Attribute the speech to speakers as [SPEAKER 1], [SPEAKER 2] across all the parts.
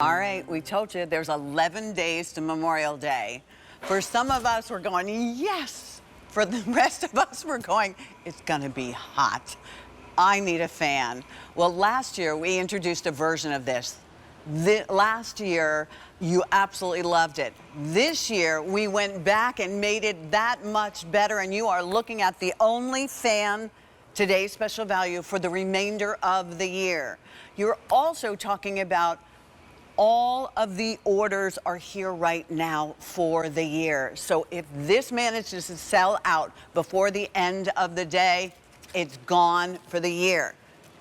[SPEAKER 1] All right, we told you there's 11 days to Memorial Day. For some of us, we're going, yes. For the rest of us, we're going, it's gonna be hot. I need a fan. Well, last year, we introduced a version of this. Last year, you absolutely loved it. This year, we went back and made it that much better, and you are looking at the only fan, today's special value, for the remainder of the year. You're also talking about all of the orders are here right now for the year. So if this manages to sell out before the end of the day, it's gone for the year.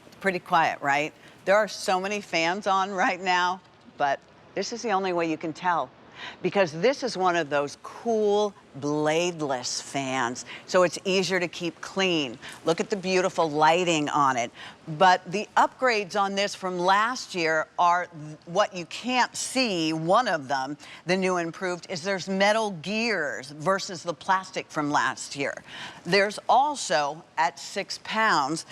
[SPEAKER 1] It's pretty quiet, right? There are so many fans on right now, but this is the only way you can tell, because this is one of those cool bladeless fans, so it's easier to keep clean. Look at the beautiful lighting on it. But the upgrades on this from last year are what you can't see. One of them, the new improved, is there's metal gears versus the plastic from last year. There's also, at 6 pounds,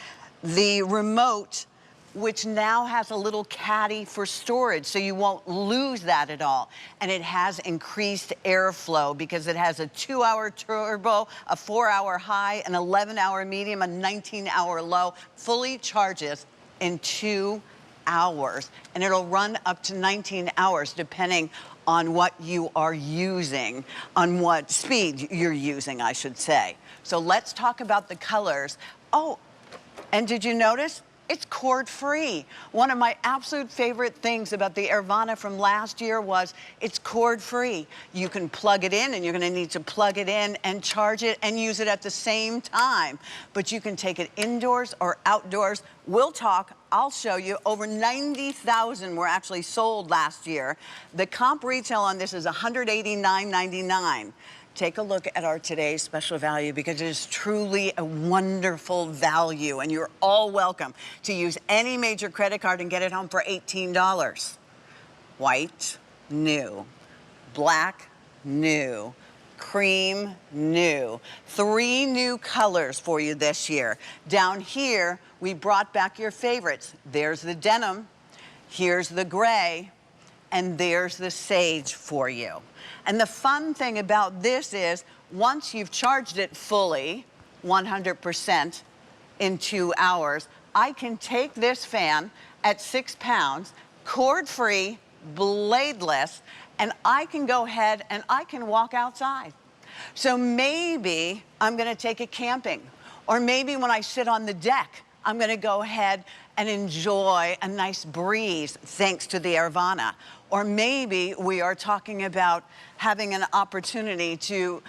[SPEAKER 1] the remote, which now has a little caddy for storage, so you won't lose that at all. And it has increased airflow because it has a 2-hour turbo, a 4-hour high, an 11-hour medium, a 19-hour low, fully charges in 2 hours. And it'll run up to 19 hours depending on what you are using, on what speed you're using, I should say. So let's talk about the colors. Oh, and did you notice? It's cord-free. One of my absolute favorite things about the Airvana from last year was it's cord-free. You can plug it in, and you're gonna need to plug it in and charge it and use it at the same time. But you can take it indoors or outdoors. We'll talk, I'll show you. Over 90,000 were actually sold last year. The comp retail on this is $189.99. Take a look at our today's special value, because it is truly a wonderful value, and you're all welcome to use any major credit card and get it home for $18. White, new. Black, new. Cream, new. 3 new colors for you this year. Down here, we brought back your favorites. There's the denim, here's the gray, and there's the sage for you. And the fun thing about this is, once you've charged it fully, 100% in 2 hours, I can take this fan at 6 pounds, cord-free, bladeless, and I can go ahead and I can walk outside. So maybe I'm gonna take it camping, or maybe when I sit on the deck, I'm gonna go ahead and enjoy a nice breeze thanks to the Airvana. Or maybe we are talking about having an opportunity to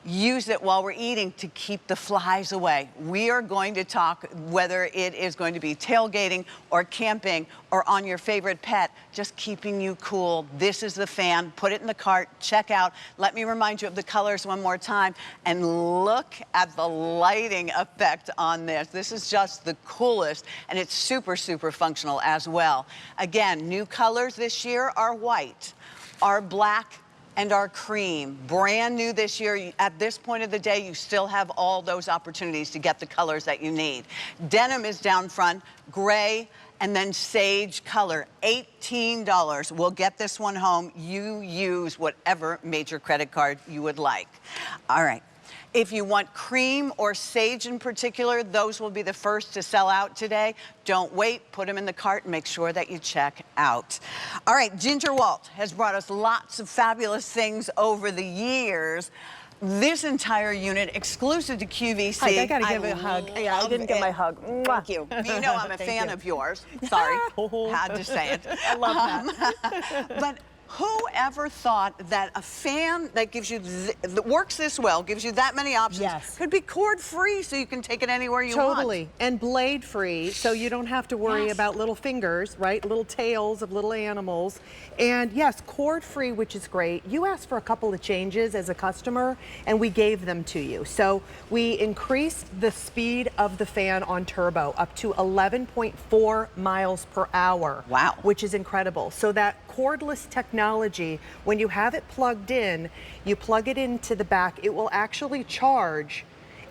[SPEAKER 1] use it while we're eating to keep the flies away. We are going to talk whether it is going to be tailgating or camping or on your favorite pet, just keeping you cool. This is the fan. Put it in the cart, check out. Let me remind you of the colors one more time, and look at the lighting effect on this. This is just the coolest, and it's super, super functional as well. Again, new colors this year are white, are black, and our cream. Brand new this year. At this point of the day, you still have all those opportunities to get the colors that you need. Denim is down front, gray, and then sage color, $18. We'll get this one home. You use whatever major credit card you would like. All right. If you want cream or sage in particular, those will be the first to sell out today. Don't wait, put them in the cart and make sure that you check out. All right, Ginger Walt has brought us lots of fabulous things over the years. This entire unit exclusive to QVC.
[SPEAKER 2] Hi, I gotta give it a hug. Yeah, I didn't get my hug.
[SPEAKER 1] Thank you. You know I'm a fan of yours. Sorry, had to say it.
[SPEAKER 2] I love that.
[SPEAKER 1] But whoever thought that a fan that gives you that works this well, gives you that many options,
[SPEAKER 2] yes,
[SPEAKER 1] could be cord-free, so you can take it anywhere you want.
[SPEAKER 2] Totally, and blade-free, so you don't have to worry about little fingers, right? Little tails of little animals. And yes, cord-free, which is great. You asked for a couple of changes as a customer, and we gave them to you. So we increased the speed of the fan on turbo up to 11.4 miles per hour.
[SPEAKER 1] Wow.
[SPEAKER 2] Which is incredible. So that cordless technology, when you have it plugged in, you plug it into the back, it will actually charge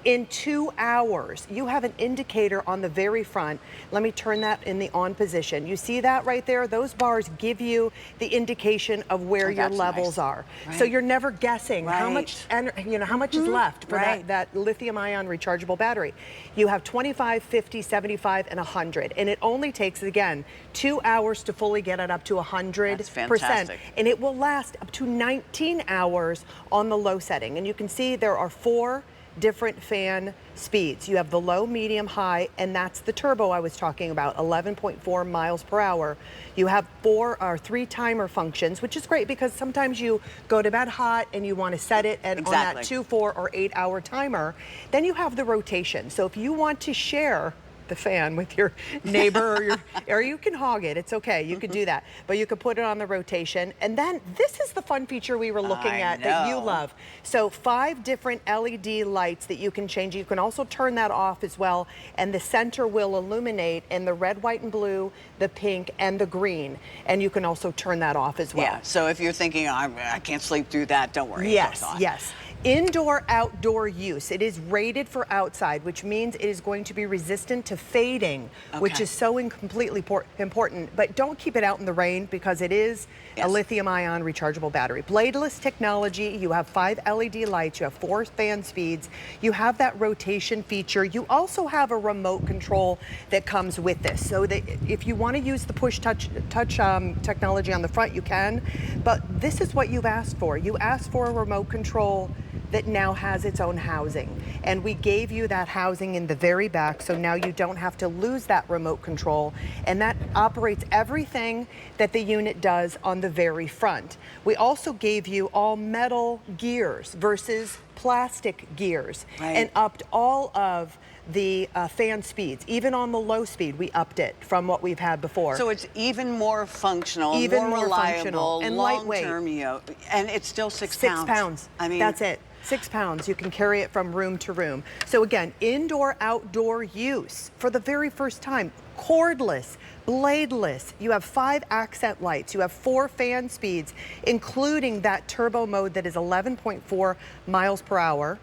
[SPEAKER 2] In 2 hours, you have an indicator on the very front. Let me turn that in the on position. You see that right there? Those bars give you the indication of where your levels are. So you're never guessing how much, how much is left for that lithium-ion rechargeable battery. You have 25, 50, 75, and 100, and it only takes, again, 2 hours to fully get it up to 100%.
[SPEAKER 1] That's fantastic.
[SPEAKER 2] And it will last up to 19 hours on the low setting. And you can see there are 4 different fan speeds. You have the low, medium, high, and that's the turbo I was talking about, 11.4 miles per hour. You have 3 timer functions, which is great because sometimes you go to bed hot and you want to set it on that 2, 4, or 8 hour timer. Then you have the rotation. So if you want to share the fan with your neighbor or you can hog it, it's okay, you could do that, but you could put it on the rotation. And then this is the fun feature we were looking at that you love. So 5 different LED lights that you can change. You can also turn that off as well, and the center will illuminate in the red, white, and blue, the pink, and the green, and you can also turn that off as well.
[SPEAKER 1] Yeah, so if you're thinking, I can't sleep through that, don't worry.
[SPEAKER 2] Yes, yes. Indoor, outdoor use. It is rated for outside, which means it is going to be resistant to fading, which is so completely important. But don't keep it out in the rain because it is a lithium-ion rechargeable battery. Bladeless technology. You have 5 LED lights. You have 4 fan speeds. You have that rotation feature. You also have a remote control that comes with this. So that if you want to use the push touch technology on the front, you can. But this is what you've asked for. You asked for a remote control that now has its own housing. And we gave you that housing in the very back, so now you don't have to lose that remote control. And that operates everything that the unit does on the very front. We also gave you all metal gears versus plastic gears, and upped all of the fan speeds. Even on the low speed, we upped it from what we've had before.
[SPEAKER 1] So it's even more functional, more reliable,
[SPEAKER 2] and
[SPEAKER 1] long-term,
[SPEAKER 2] lightweight.
[SPEAKER 1] and it's still 6
[SPEAKER 2] pounds.
[SPEAKER 1] 6
[SPEAKER 2] pounds. I mean, that's it. 6 pounds. You can carry it from room to room. So again, indoor, outdoor use for the very first time. Cordless, bladeless. You have 5 accent lights. You have 4 fan speeds, including that turbo mode that is 11.4 miles per hour.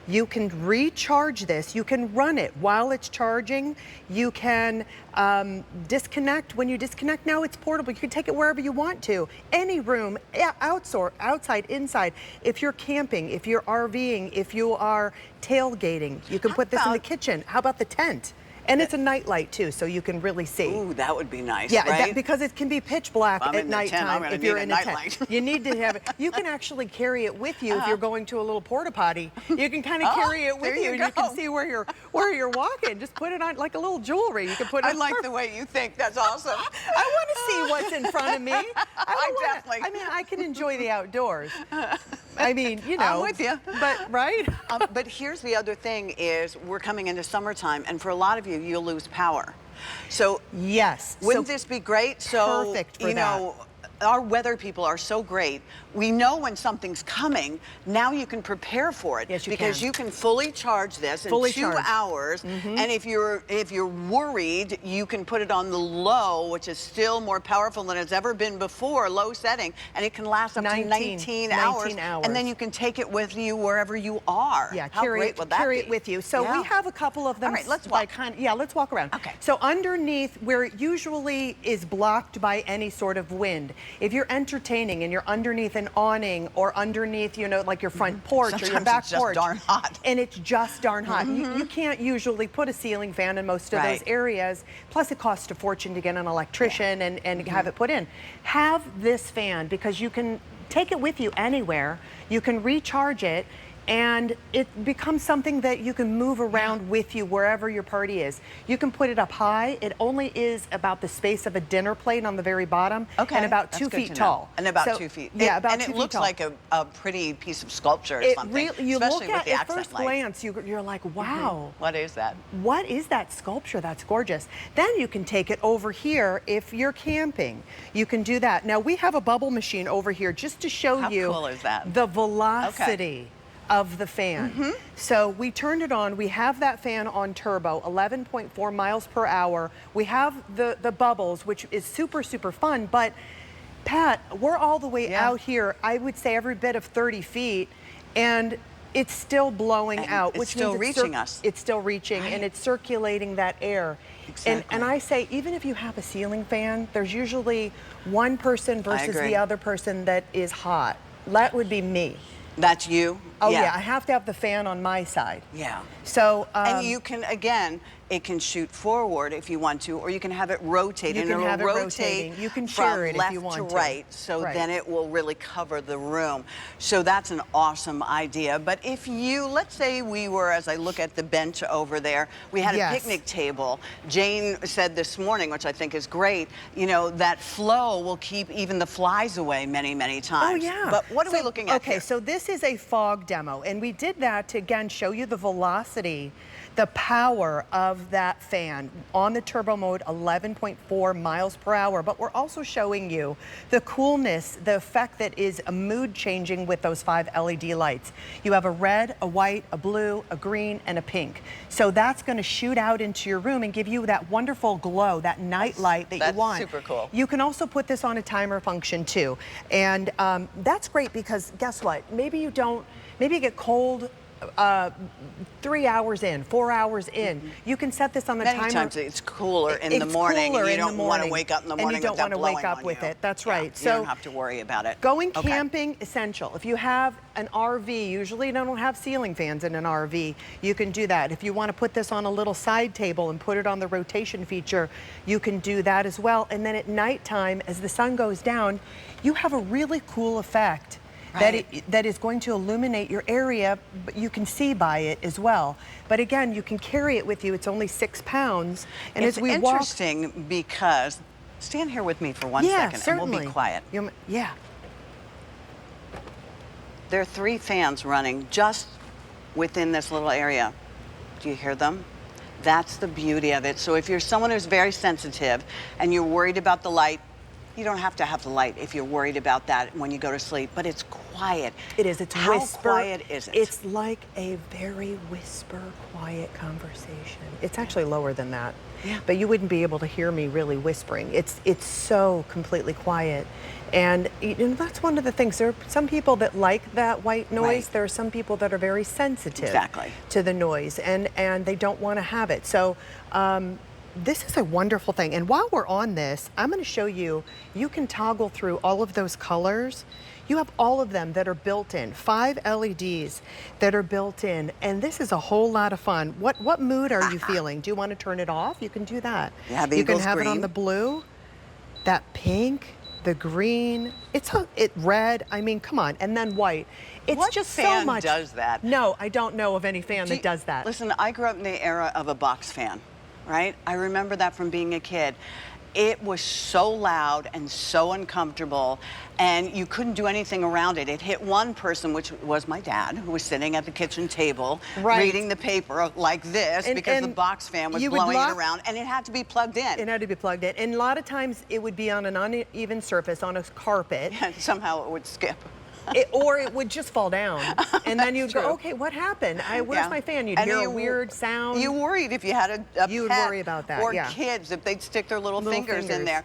[SPEAKER 2] You can recharge this. You can run it while it's charging. You can disconnect. When you disconnect, now it's portable. You can take it wherever you want to. Any room, outside, inside. If you're camping, if you're RVing, if you are tailgating, you can put this in the kitchen. How about the tent? And it's a night light too, so you can really see.
[SPEAKER 1] Ooh, that would be nice,
[SPEAKER 2] yeah,
[SPEAKER 1] right?
[SPEAKER 2] because it can be pitch black at nighttime if you're in a tent. You need to have it. You can actually carry it with you if you're going to a little porta potty. You can kind of carry it with you, and you can see where you're walking. Just put it on like a little jewelry. You can put it.
[SPEAKER 1] I like the way you think. That's awesome.
[SPEAKER 2] I want to see what's in front of me.
[SPEAKER 1] Definitely.
[SPEAKER 2] I mean, I can enjoy the outdoors. I mean, you know.
[SPEAKER 1] I'm with you.
[SPEAKER 2] But right.
[SPEAKER 1] But here's the other thing: is we're coming into summertime, and for a lot of you, you'll lose power. So
[SPEAKER 2] yes,
[SPEAKER 1] wouldn't this be great? So
[SPEAKER 2] perfect for
[SPEAKER 1] you know, our weather people are so great. We know when something's coming. Now you can prepare for it.
[SPEAKER 2] Yes, you
[SPEAKER 1] because
[SPEAKER 2] can.
[SPEAKER 1] You can fully charge this in 2 hours. And if you're worried, you can put it on the low, which is still more powerful than it's ever been before, low setting, and it can last up to 19 hours. And then you can take it with you wherever you are.
[SPEAKER 2] Yeah,
[SPEAKER 1] How great would that be?
[SPEAKER 2] Carry it with you. So we have a couple of them.
[SPEAKER 1] All right, let's walk.
[SPEAKER 2] Let's walk around.
[SPEAKER 1] Okay.
[SPEAKER 2] So underneath, where it usually is blocked by any sort of wind, if you're entertaining and you're underneath an awning or underneath, you know, like your front porch or your back porch,
[SPEAKER 1] it's just darn hot.
[SPEAKER 2] And it's just darn hot. You can't usually put a ceiling fan in most of those areas. Plus, it costs a fortune to get an electrician and have it put in. Have this fan because you can take it with you anywhere. You can recharge it. And it becomes something that you can move around with you wherever your party is. You can put it up high. It only is about the space of a dinner plate on the very bottom, and about 2 feet tall.
[SPEAKER 1] And about 2 feet.
[SPEAKER 2] Yeah, about 2 feet tall.
[SPEAKER 1] And it looks like a pretty piece of sculpture or something.
[SPEAKER 2] You
[SPEAKER 1] especially
[SPEAKER 2] look
[SPEAKER 1] with the
[SPEAKER 2] at
[SPEAKER 1] accent
[SPEAKER 2] first
[SPEAKER 1] lights.
[SPEAKER 2] glance, you're like, wow.
[SPEAKER 1] What is that?
[SPEAKER 2] What is that sculpture? That's gorgeous. Then you can take it over here if you're camping. You can do that. Now we have a bubble machine over here just to show you
[SPEAKER 1] cool is that?
[SPEAKER 2] The velocity of the fan. So we turned it on. We have that fan on turbo, 11.4 miles per hour. We have the bubbles, which is super, super fun. But Pat, we're all the way out here, I would say every bit of 30 feet. And it's still blowing
[SPEAKER 1] And
[SPEAKER 2] out,
[SPEAKER 1] it's
[SPEAKER 2] which
[SPEAKER 1] still
[SPEAKER 2] means
[SPEAKER 1] reaching us.
[SPEAKER 2] It's still reaching,
[SPEAKER 1] Right.
[SPEAKER 2] and it's circulating that air.
[SPEAKER 1] Exactly.
[SPEAKER 2] And I say, even if you have a ceiling fan, there's usually one person versus
[SPEAKER 1] agree.
[SPEAKER 2] the other person that is hot. That would be me.
[SPEAKER 1] That's you?
[SPEAKER 2] Oh yeah, I have to have the fan on my side.
[SPEAKER 1] Yeah.
[SPEAKER 2] So
[SPEAKER 1] And you can, again, it can shoot forward if you want to, or you can have it rotate.
[SPEAKER 2] You
[SPEAKER 1] and
[SPEAKER 2] can
[SPEAKER 1] it'll
[SPEAKER 2] have it
[SPEAKER 1] rotate
[SPEAKER 2] rotating. You can
[SPEAKER 1] from
[SPEAKER 2] share it if
[SPEAKER 1] left
[SPEAKER 2] you want
[SPEAKER 1] to
[SPEAKER 2] to.
[SPEAKER 1] right, so
[SPEAKER 2] Right.
[SPEAKER 1] then it will really cover the room. So that's an awesome idea. But if you, let's say we were, as I look at the bench over there, we had a
[SPEAKER 2] Yes.
[SPEAKER 1] picnic table. Jane said this morning, which I think is great, you know, that flow will keep even the flies away many, many times.
[SPEAKER 2] Oh yeah.
[SPEAKER 1] But what are we looking at
[SPEAKER 2] Okay,
[SPEAKER 1] here?
[SPEAKER 2] so this is a fog demo, and we did that to again show you the velocity, the power of that fan on the turbo mode, 11.4 miles per hour. But we're also showing you the coolness, the effect that is a mood changing with those 5 LED lights. You have a red, a white, a blue, a green, and a pink. So that's going to shoot out into your room and give you that wonderful glow, that night light that you want.
[SPEAKER 1] That's super cool.
[SPEAKER 2] You can also put this on a timer function too. And that's great because guess what? Maybe you get cold 3 hours in, 4 hours in. You can set this on the
[SPEAKER 1] Many
[SPEAKER 2] timer.
[SPEAKER 1] times it's cooler in the
[SPEAKER 2] It's
[SPEAKER 1] morning.
[SPEAKER 2] cooler
[SPEAKER 1] and you
[SPEAKER 2] in the
[SPEAKER 1] don't want to
[SPEAKER 2] morning,
[SPEAKER 1] wake up in the
[SPEAKER 2] and you
[SPEAKER 1] morning
[SPEAKER 2] don't
[SPEAKER 1] with that
[SPEAKER 2] want to
[SPEAKER 1] blowing
[SPEAKER 2] wake up
[SPEAKER 1] on
[SPEAKER 2] with
[SPEAKER 1] you.
[SPEAKER 2] it. That's
[SPEAKER 1] Yeah,
[SPEAKER 2] right.
[SPEAKER 1] you
[SPEAKER 2] So
[SPEAKER 1] don't have to worry about it.
[SPEAKER 2] going
[SPEAKER 1] Okay.
[SPEAKER 2] camping, essential. If you have an RV, usually you don't have ceiling fans in an RV, you can do that. If you want to put this on a little side table and put it on the rotation feature, you can do that as well. And then at nighttime, as the sun goes down, you have a really cool effect.
[SPEAKER 1] Right.
[SPEAKER 2] That is going to illuminate your area, but you can see by it as well. But again, you can carry it with you. It's only 6 pounds. And
[SPEAKER 1] It's
[SPEAKER 2] as we walk,
[SPEAKER 1] interesting because, stand here with me for one
[SPEAKER 2] yeah,
[SPEAKER 1] second
[SPEAKER 2] certainly.
[SPEAKER 1] and we'll be quiet.
[SPEAKER 2] Yeah.
[SPEAKER 1] There are 3 fans running just within this little area. Do you hear them? That's the beauty of it. So if you're someone who's very sensitive and you're worried about the light, you don't have to have the light if you're worried about that when you go to sleep, but it's quiet.
[SPEAKER 2] It is. It's
[SPEAKER 1] How
[SPEAKER 2] whisper.
[SPEAKER 1] quiet is it?
[SPEAKER 2] It's like a very whisper, quiet conversation. It's actually lower than that.
[SPEAKER 1] Yeah.
[SPEAKER 2] But you wouldn't be able to hear me really whispering. It's so completely quiet. And you know, that's one of the things. There are some people that like that white noise.
[SPEAKER 1] Right.
[SPEAKER 2] There are some people that are very sensitive
[SPEAKER 1] Exactly.
[SPEAKER 2] to the noise, and they don't want to have it. So this is a wonderful thing. And while we're on this, I'm going to show you, you can toggle through all of those colors. You have all of them that are built in, 5 LEDs that are built in. And this is a whole lot of fun. What mood are you feeling? Do you want to turn it off? You can do that.
[SPEAKER 1] Yeah, the
[SPEAKER 2] you can
[SPEAKER 1] Eagles
[SPEAKER 2] have it on
[SPEAKER 1] green.
[SPEAKER 2] the blue, that pink, the green, it red. I mean, come on. And then white. It's
[SPEAKER 1] What
[SPEAKER 2] just
[SPEAKER 1] fan
[SPEAKER 2] so much.
[SPEAKER 1] does that?
[SPEAKER 2] No, I don't know of any fan that does that.
[SPEAKER 1] Listen, I grew up in the era of a box fan, right? I remember that from being a kid. It was so loud and so uncomfortable, and you couldn't do anything around it. It hit one person, which was my dad, who was sitting at the kitchen table
[SPEAKER 2] Right.
[SPEAKER 1] reading the paper like this because the box fan was
[SPEAKER 2] you would
[SPEAKER 1] blowing it
[SPEAKER 2] lock-
[SPEAKER 1] around, and it had to be plugged in.
[SPEAKER 2] It had to be plugged in. And a lot of times it would be on an uneven surface, on a carpet,
[SPEAKER 1] And somehow it would skip.
[SPEAKER 2] or it would just fall down. And then you'd
[SPEAKER 1] True.
[SPEAKER 2] go, okay, what happened? Where's
[SPEAKER 1] Yeah.
[SPEAKER 2] my fan? You'd
[SPEAKER 1] And
[SPEAKER 2] hear a
[SPEAKER 1] you-
[SPEAKER 2] weird sound.
[SPEAKER 1] You worried if you had a
[SPEAKER 2] You would
[SPEAKER 1] pet
[SPEAKER 2] worry about that,
[SPEAKER 1] or
[SPEAKER 2] yeah.
[SPEAKER 1] kids, if they'd stick their little fingers in
[SPEAKER 2] fingers.
[SPEAKER 1] there.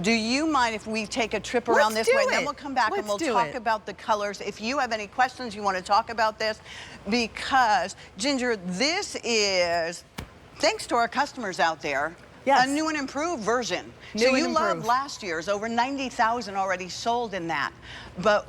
[SPEAKER 1] Do you mind if we take a trip
[SPEAKER 2] Let's
[SPEAKER 1] around this
[SPEAKER 2] do
[SPEAKER 1] way? Then
[SPEAKER 2] it.
[SPEAKER 1] we'll come back and
[SPEAKER 2] Let's
[SPEAKER 1] we'll
[SPEAKER 2] do
[SPEAKER 1] talk
[SPEAKER 2] it.
[SPEAKER 1] about the colors. If you have any questions, you want to talk about this, because Ginger, this is, thanks to our customers out there,
[SPEAKER 2] Yes.
[SPEAKER 1] a new and improved version.
[SPEAKER 2] New
[SPEAKER 1] So
[SPEAKER 2] and
[SPEAKER 1] you loved
[SPEAKER 2] improved.
[SPEAKER 1] last year's, over 90,000 already sold in that. But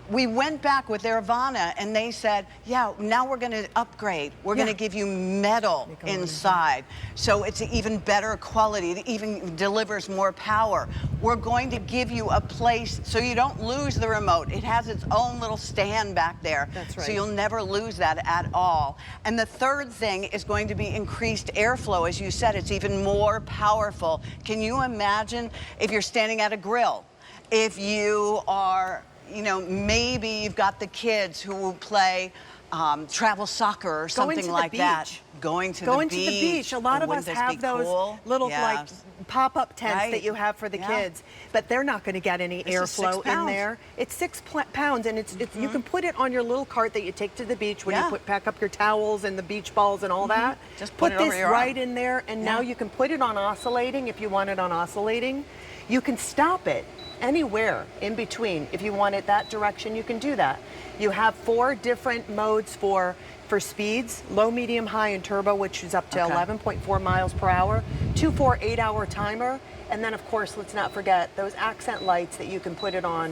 [SPEAKER 1] we went back with Airvana and they said, yeah, now we're going to upgrade. We're going
[SPEAKER 2] Yeah.
[SPEAKER 1] to give you metal
[SPEAKER 2] Make 'em really
[SPEAKER 1] inside. So it's an even better quality. It even delivers more power. We're going to give you a place so you don't lose the remote. It has its own little stand back there.
[SPEAKER 2] That's right.
[SPEAKER 1] So you'll never lose that at all. And the third thing is going to be increased airflow. As you said, it's even more powerful. Can you imagine if you're standing at a grill? If you are, you know, maybe you've got the kids who play travel soccer or something
[SPEAKER 2] to the
[SPEAKER 1] like that.
[SPEAKER 2] beach.
[SPEAKER 1] Going to
[SPEAKER 2] Going
[SPEAKER 1] the
[SPEAKER 2] to the
[SPEAKER 1] beach.
[SPEAKER 2] beach. A lot of us
[SPEAKER 1] Wouldn't this
[SPEAKER 2] have
[SPEAKER 1] be
[SPEAKER 2] those
[SPEAKER 1] cool?
[SPEAKER 2] little
[SPEAKER 1] Yes.
[SPEAKER 2] like pop-up tents
[SPEAKER 1] Right.
[SPEAKER 2] that you have for the
[SPEAKER 1] Yeah.
[SPEAKER 2] kids, but they're not going to get any
[SPEAKER 1] This is 6
[SPEAKER 2] airflow in
[SPEAKER 1] pounds.
[SPEAKER 2] there. It's 6 pounds, and it's you can put it on your little cart that you take to the beach when
[SPEAKER 1] Yeah.
[SPEAKER 2] you pack up your towels and the beach balls and all that.
[SPEAKER 1] Just put it over
[SPEAKER 2] this
[SPEAKER 1] your arm.
[SPEAKER 2] right in there, and now
[SPEAKER 1] Yeah.
[SPEAKER 2] you can put it on oscillating if you want it on oscillating. You can stop it anywhere in between. If you want it that direction, you can do that. You have 4 different modes for speeds: low, medium, high, and turbo, which is up to 11.4 miles per hour, 2, 4, 8-hour timer, and then of course, let's not forget those accent lights that you can put it on